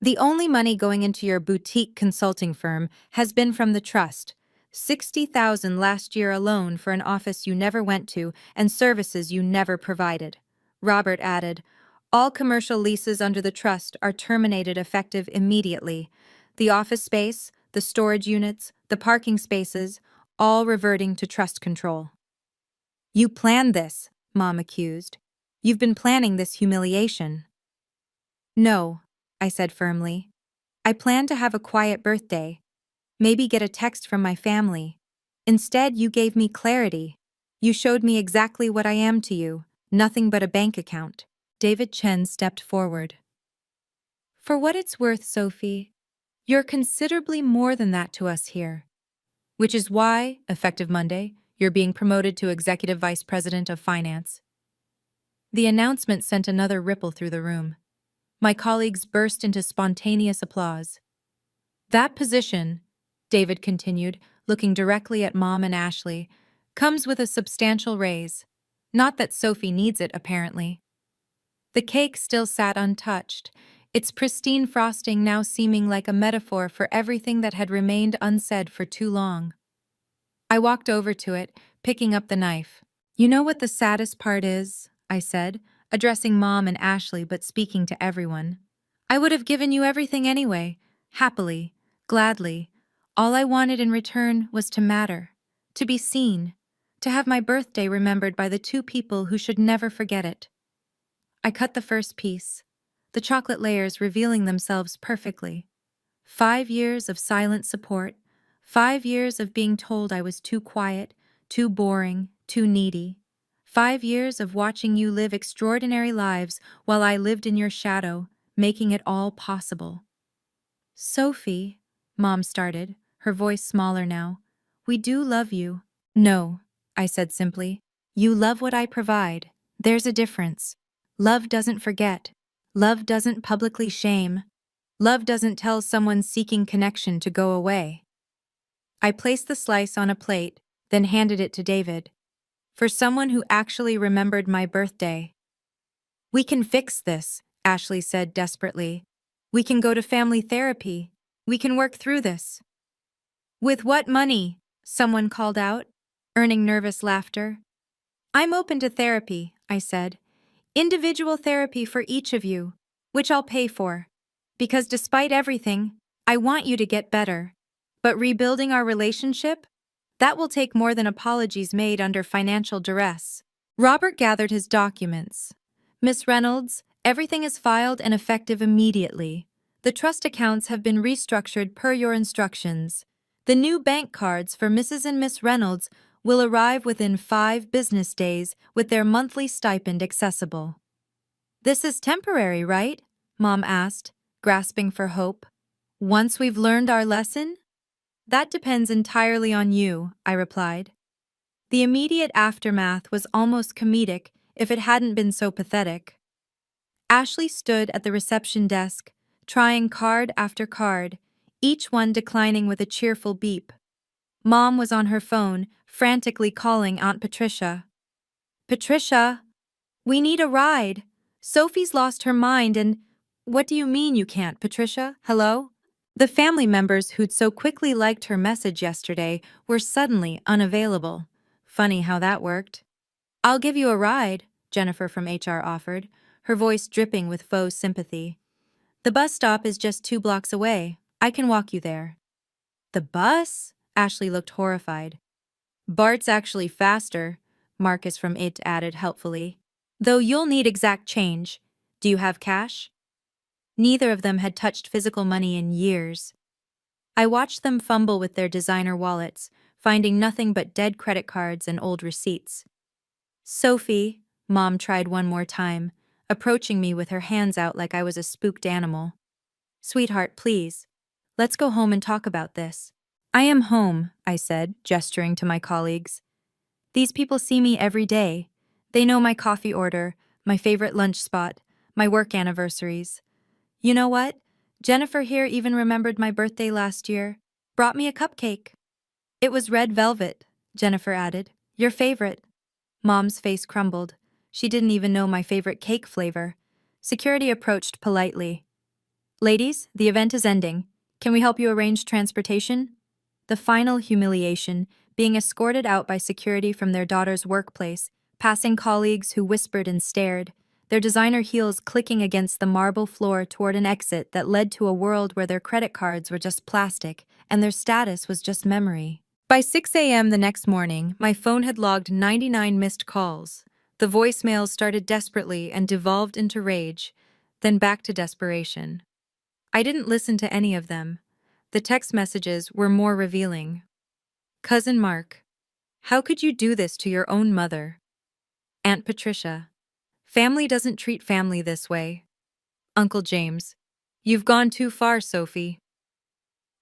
The only money going into your boutique consulting firm has been from the trust. 60,000 last year alone for an office you never went to and services you never provided. Robert added, all commercial leases under the trust are terminated effective immediately. The office space, the storage units, the parking spaces, all reverting to trust control. You planned this, Mom accused. You've been planning this humiliation. No, I said firmly. I planned to have a quiet birthday. Maybe get a text from my family. Instead, you gave me clarity. You showed me exactly what I am to you, nothing but a bank account. David Chen stepped forward. For what it's worth, Sophie, you're considerably more than that to us here. Which is why, effective Monday, you're being promoted to Executive Vice President of Finance. The announcement sent another ripple through the room. My colleagues burst into spontaneous applause. That position, David continued, looking directly at Mom and Ashley, comes with a substantial raise. Not that Sophie needs it, apparently. The cake still sat untouched, its pristine frosting now seeming like a metaphor for everything that had remained unsaid for too long. I walked over to it, picking up the knife. You know what the saddest part is? I said, addressing Mom and Ashley but speaking to everyone. I would have given you everything anyway, happily, gladly. All I wanted in return was to matter, to be seen, to have my birthday remembered by the two people who should never forget it. I cut the first piece, the chocolate layers revealing themselves perfectly. 5 years of silent support, 5 years of being told I was too quiet, too boring, too needy. 5 years of watching you live extraordinary lives while I lived in your shadow, making it all possible. Sophie, Mom started, her voice smaller now, we do love you. No, I said simply. You love what I provide. There's a difference. Love doesn't forget. Love doesn't publicly shame. Love doesn't tell someone seeking connection to go away. I placed the slice on a plate, then handed it to David. For someone who actually remembered my birthday. We can fix this, Ashley said desperately. We can go to family therapy. We can work through this. With what money? Someone called out, earning nervous laughter. I'm open to therapy, I said. Individual therapy for each of you, which I'll pay for. Because despite everything, I want you to get better. But rebuilding our relationship? That will take more than apologies made under financial duress. Robert gathered his documents. Miss Reynolds, everything is filed and effective immediately. The trust accounts have been restructured per your instructions. The new bank cards for Mrs. and Miss Reynolds will arrive within 5 business days with their monthly stipend accessible. This is temporary, right? Mom asked, grasping for hope. Once we've learned our lesson? That depends entirely on you, I replied. The immediate aftermath was almost comedic if it hadn't been so pathetic. Ashley stood at the reception desk, trying card after card, each one declining with a cheerful beep. Mom was on her phone, frantically calling Aunt Patricia. Patricia, we need a ride. Sophie's lost her mind and… What do you mean you can't, Patricia? Hello? The family members who'd so quickly liked her message yesterday were suddenly unavailable. Funny how that worked. I'll give you a ride, Jennifer from HR offered, her voice dripping with faux sympathy. The bus stop is just 2 blocks away. I can walk you there. The bus? Ashley looked horrified. BART's actually faster, Marcus from IT added helpfully. Though you'll need exact change. Do you have cash? Neither of them had touched physical money in years. I watched them fumble with their designer wallets, finding nothing but dead credit cards and old receipts. Sophie, Mom tried one more time, approaching me with her hands out like I was a spooked animal. Sweetheart, please. Let's go home and talk about this. I am home, I said, gesturing to my colleagues. These people see me every day. They know my coffee order, my favorite lunch spot, my work anniversaries. You know what? Jennifer here even remembered my birthday last year. Brought me a cupcake. It was red velvet, Jennifer added. Your favorite. Mom's face crumbled. She didn't even know my favorite cake flavor. Security approached politely. Ladies, the event is ending. Can we help you arrange transportation? The final humiliation, being escorted out by security from their daughter's workplace, passing colleagues who whispered and stared, their designer heels clicking against the marble floor toward an exit that led to a world where their credit cards were just plastic and their status was just memory. By 6 a.m. the next morning, my phone had logged 99 missed calls. The voicemails started desperately and devolved into rage, then back to desperation. I didn't listen to any of them. The text messages were more revealing. Cousin Mark, how could you do this to your own mother? Aunt Patricia, family doesn't treat family this way. Uncle James, you've gone too far, Sophie.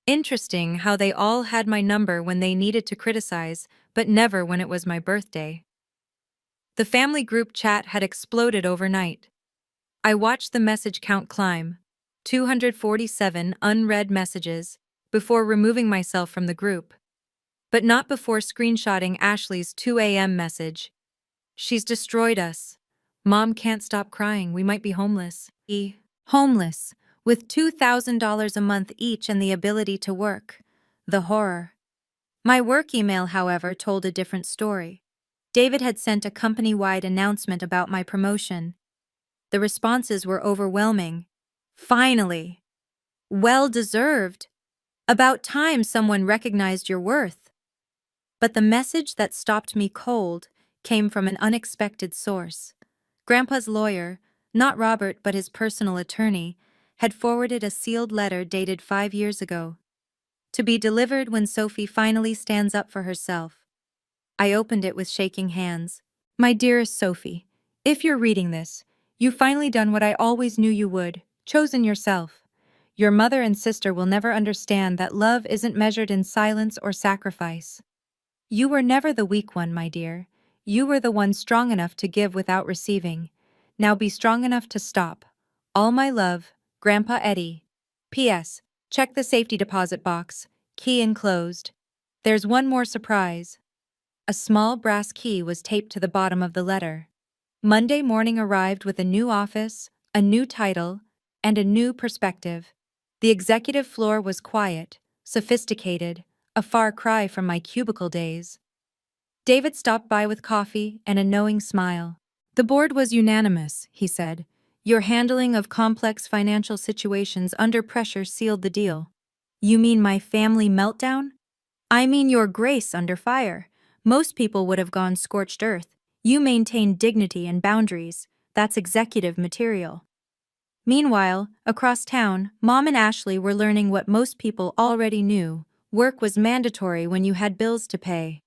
Interesting how they all had my number when they needed to criticize, but never when it was my birthday. The family group chat had exploded overnight. I watched the message count climb, 247 unread messages, before removing myself from the group. But not before screenshotting Ashley's 2 a.m. message. She's destroyed us. Mom can't stop crying, we might be homeless. Homeless, with $2,000 a month each and the ability to work. The horror. My work email, however, told a different story. David had sent a company-wide announcement about my promotion. The responses were overwhelming. Finally! Well-deserved! About time someone recognized your worth. But the message that stopped me cold came from an unexpected source. Grandpa's lawyer, not Robert but his personal attorney, had forwarded a sealed letter dated 5 years ago. To be delivered when Sophie finally stands up for herself. I opened it with shaking hands. My dearest Sophie, if you're reading this, you've finally done what I always knew you would, chosen yourself. Your mother and sister will never understand that love isn't measured in silence or sacrifice. You were never the weak one, my dear. You were the one strong enough to give without receiving. Now be strong enough to stop. All my love, Grandpa Eddie. P.S. Check the safety deposit box. Key enclosed. There's one more surprise. A small brass key was taped to the bottom of the letter. Monday morning arrived with a new office, a new title, and a new perspective. The executive floor was quiet, sophisticated, a far cry from my cubicle days. David stopped by with coffee and a knowing smile. The board was unanimous, he said. Your handling of complex financial situations under pressure sealed the deal. You mean my family meltdown? I mean your grace under fire. Most people would have gone scorched earth. You maintained dignity and boundaries. That's executive material. Meanwhile, across town, Mom and Ashley were learning what most people already knew. Work was mandatory when you had bills to pay.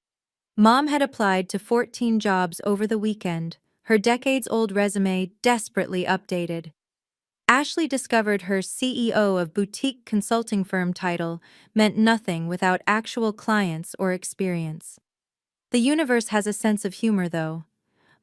Mom had applied to 14 jobs over the weekend, her decades-old resume desperately updated. Ashley discovered her CEO of boutique consulting firm title meant nothing without actual clients or experience. The universe has a sense of humor, though.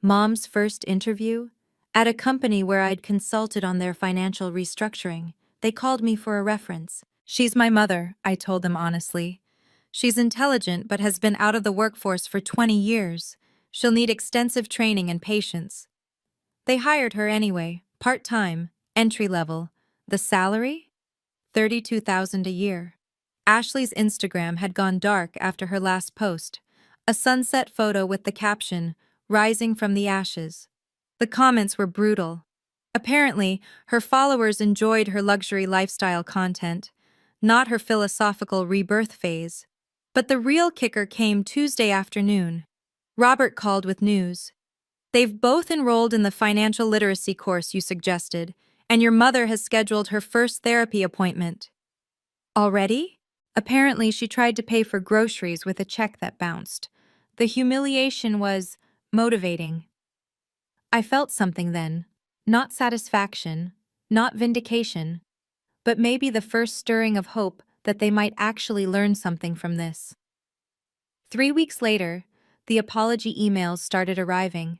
Mom's first interview? At a company where I'd consulted on their financial restructuring. They called me for a reference. She's my mother, I told them honestly. She's intelligent but has been out of the workforce for 20 years. She'll need extensive training and patience. They hired her anyway, part-time, entry-level. The salary? 32,000 a year. Ashley's Instagram had gone dark after her last post, a sunset photo with the caption, "Rising from the ashes." The comments were brutal. Apparently, her followers enjoyed her luxury lifestyle content, not her philosophical rebirth phase. But the real kicker came Tuesday afternoon. Robert called with news. They've both enrolled in the financial literacy course you suggested, and your mother has scheduled her first therapy appointment. Already? Apparently, she tried to pay for groceries with a check that bounced. The humiliation was motivating. I felt something then. Not satisfaction, not vindication, but maybe the first stirring of hope that they might actually learn something from this. 3 weeks later, the apology emails started arriving.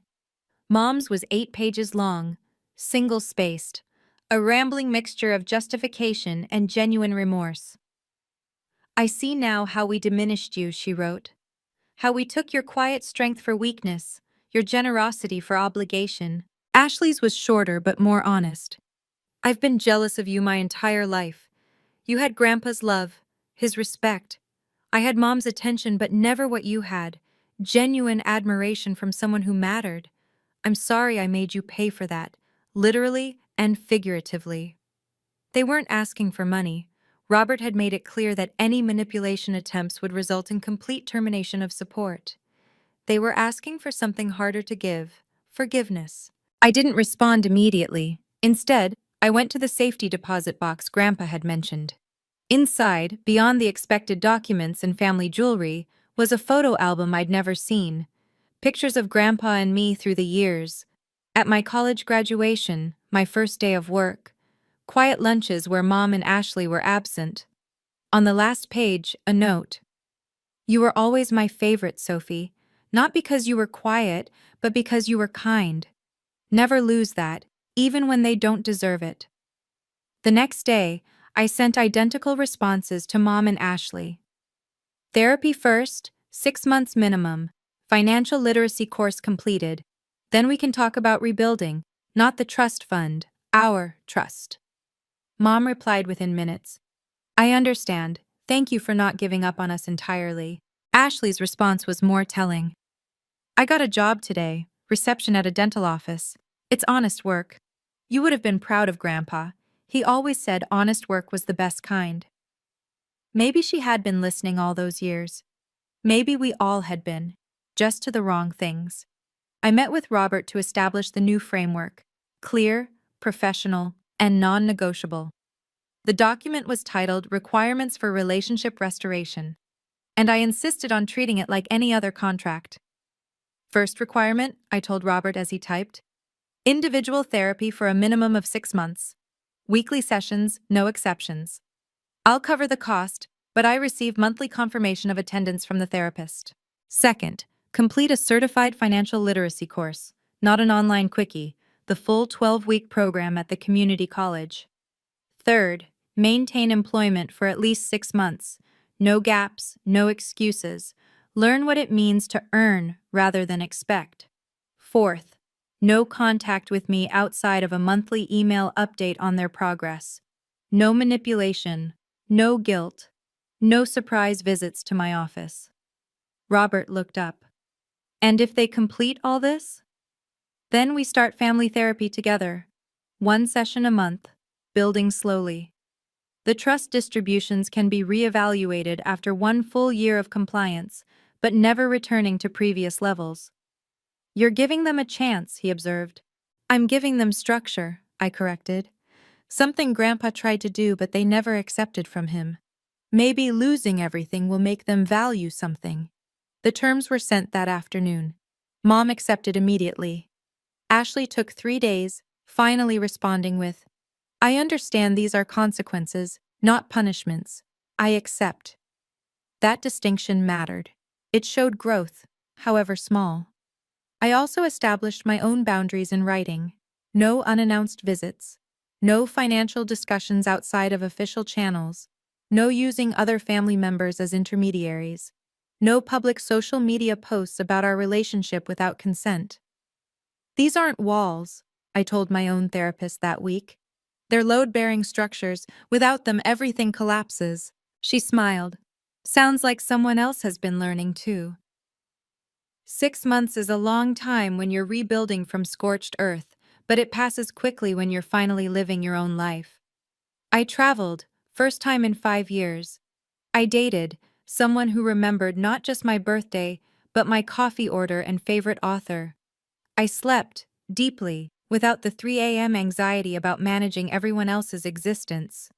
Mom's was 8 pages long, single-spaced, a rambling mixture of justification and genuine remorse. "I see now how we diminished you," she wrote. "How we took your quiet strength for weakness, your generosity for obligation." Ashley's was shorter but more honest. "I've been jealous of you my entire life. You had Grandpa's love, his respect. I had Mom's attention but never what you had, genuine admiration from someone who mattered. I'm sorry I made you pay for that, literally and figuratively." They weren't asking for money. Robert had made it clear that any manipulation attempts would result in complete termination of support. They were asking for something harder to give: forgiveness. I didn't respond immediately. Instead, I went to the safety deposit box Grandpa had mentioned. Inside, beyond the expected documents and family jewelry, was a photo album I'd never seen. Pictures of Grandpa and me through the years. At my college graduation, my first day of work. Quiet lunches where Mom and Ashley were absent. On the last page, a note. "You were always my favorite, Sophie. Not because you were quiet, but because you were kind. Never lose that, even when they don't deserve it." The next day, I sent identical responses to Mom and Ashley. Therapy first, 6 months minimum. Financial literacy course completed. Then we can talk about rebuilding, not the trust fund, our trust. Mom replied within minutes. "I understand. Thank you for not giving up on us entirely." Ashley's response was more telling. "I got a job today, reception at a dental office. It's honest work. You would have been proud of Grandpa. He always said honest work was the best kind." Maybe she had been listening all those years. Maybe we all had been, just to the wrong things. I met with Robert to establish the new framework: clear, professional, and non-negotiable. The document was titled Requirements for Relationship Restoration, and I insisted on treating it like any other contract. "First requirement," I told Robert as he typed, "individual therapy for a minimum of 6 months. Weekly sessions, no exceptions. I'll cover the cost, but I receive monthly confirmation of attendance from the therapist. Second, complete a certified financial literacy course, not an online quickie, the full 12-week program at the community college. Third, maintain employment for at least 6 months. No gaps, no excuses. Learn what it means to earn rather than expect. Fourth, no contact with me outside of a monthly email update on their progress. No manipulation, no guilt, no surprise visits to my office." Robert looked up. "And if they complete all this?" "Then we start family therapy together. 1 session a month, building slowly. The trust distributions can be reevaluated after 1 full year of compliance, but never returning to previous levels." "You're giving them a chance," he observed. "I'm giving them structure," I corrected. "Something Grandpa tried to do but they never accepted from him. Maybe losing everything will make them value something." The terms were sent that afternoon. Mom accepted immediately. Ashley took 3 days, finally responding with, "I understand these are consequences, not punishments. I accept." That distinction mattered. It showed growth, however small. I also established my own boundaries in writing. No unannounced visits. No financial discussions outside of official channels. No using other family members as intermediaries. No public social media posts about our relationship without consent. These aren't walls, I told my own therapist that week. They're load-bearing structures. Without them, everything collapses. She smiled. Sounds like someone else has been learning too. 6 months is a long time when you're rebuilding from scorched earth, but it passes quickly when you're finally living your own life. I traveled, first time in 5 years. I dated, someone who remembered not just my birthday, but my coffee order and favorite author. I slept, deeply, without the 3 a.m. anxiety about managing everyone else's existence.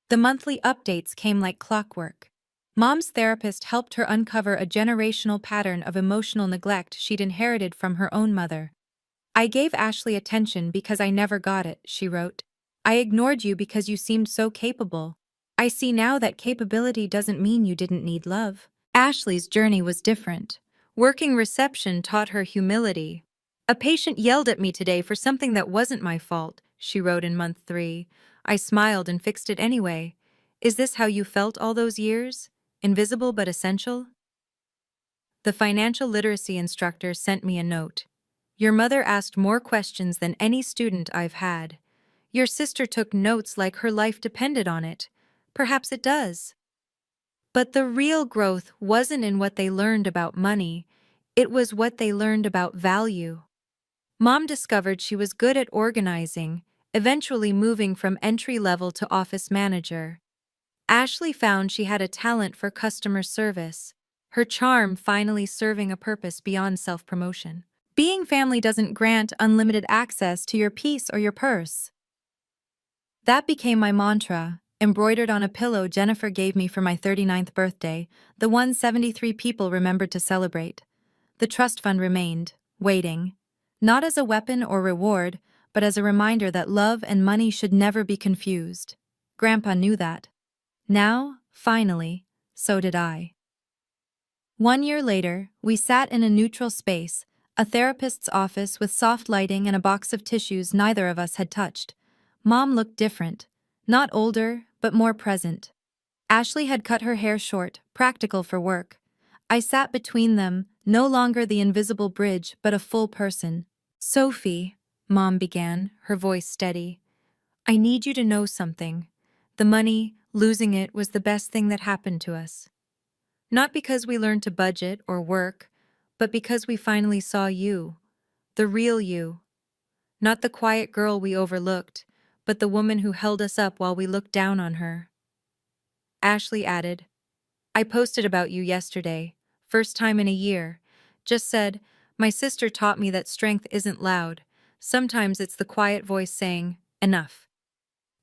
The monthly updates came like clockwork. Mom's therapist helped her uncover a generational pattern of emotional neglect she'd inherited from her own mother. I gave Ashley attention because I never got it, she wrote. I ignored you because you seemed so capable. I see now that capability doesn't mean you didn't need love. Ashley's journey was different. Working reception taught her humility. A patient yelled at me today for something that wasn't my fault, she wrote in month 3. I smiled and fixed it anyway. Is this how you felt all those years? Invisible but essential? The financial literacy instructor sent me a note. Your mother asked more questions than any student I've had. Your sister took notes like her life depended on it. Perhaps it does. But the real growth wasn't in what they learned about money, it was what they learned about value. Mom discovered she was good at organizing, eventually moving from entry level to office manager. Ashley found she had a talent for customer service, her charm finally serving a purpose beyond self-promotion. Being family doesn't grant unlimited access to your peace or your purse. That became my mantra, embroidered on a pillow Jennifer gave me for my 39th birthday, the one 73 people remembered to celebrate. The trust fund remained, waiting, not as a weapon or reward, but as a reminder that love and money should never be confused. Grandpa knew that. Now, finally, so did I. 1 year later, we sat in a neutral space, a therapist's office with soft lighting and a box of tissues neither of us had touched. Mom looked different, not older, but more present. Ashley had cut her hair short, practical for work. I sat between them, no longer the invisible bridge, but a full person. Sophie, Mom began, her voice steady. I need you to know something. The money, losing it, was the best thing that happened to us. Not because we learned to budget or work, but because we finally saw you, the real you. Not the quiet girl we overlooked, but the woman who held us up while we looked down on her. Ashley added, I posted about you yesterday, first time in a year. Just said, my sister taught me that strength isn't loud. Sometimes it's the quiet voice saying, enough.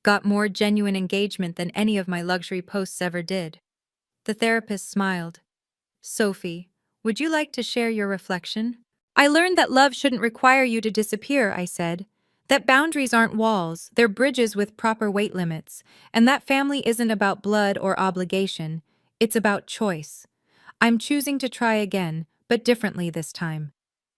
Got more genuine engagement than any of my luxury posts ever did. The therapist smiled. Sophie, would you like to share your reflection? I learned that love shouldn't require you to disappear, I said. That boundaries aren't walls, they're bridges with proper weight limits, and that family isn't about blood or obligation, it's about choice. I'm choosing to try again, but differently this time.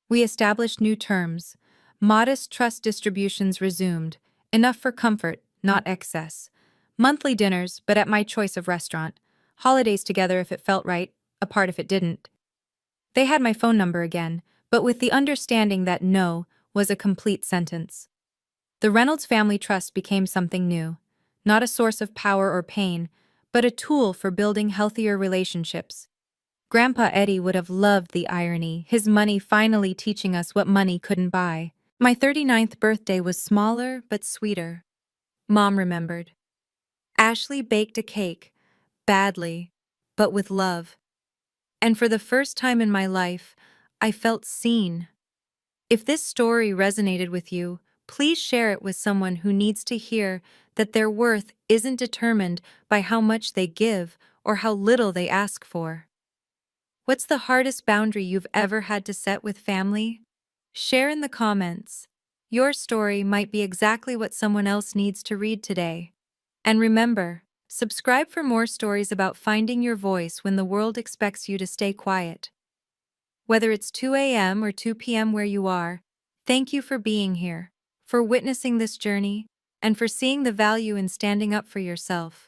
We established new terms. Modest trust distributions resumed, enough for comfort, not excess. Monthly dinners, but at my choice of restaurant. Holidays together if it felt right, apart if it didn't. They had my phone number again, but with the understanding that no was a complete sentence. The Reynolds Family Trust became something new, not a source of power or pain, but a tool for building healthier relationships. Grandpa Eddie would have loved the irony, his money finally teaching us what money couldn't buy. My 39th birthday was smaller but sweeter. Mom remembered. Ashley baked a cake, badly, but with love. And for the first time in my life, I felt seen. If this story resonated with you, please share it with someone who needs to hear that their worth isn't determined by how much they give or how little they ask for. What's the hardest boundary you've ever had to set with family? Share in the comments. Your story might be exactly what someone else needs to read today. And remember, subscribe for more stories about finding your voice when the world expects you to stay quiet. Whether it's 2 a.m. or 2 p.m. where you are, thank you for being here, for witnessing this journey, and for seeing the value in standing up for yourself.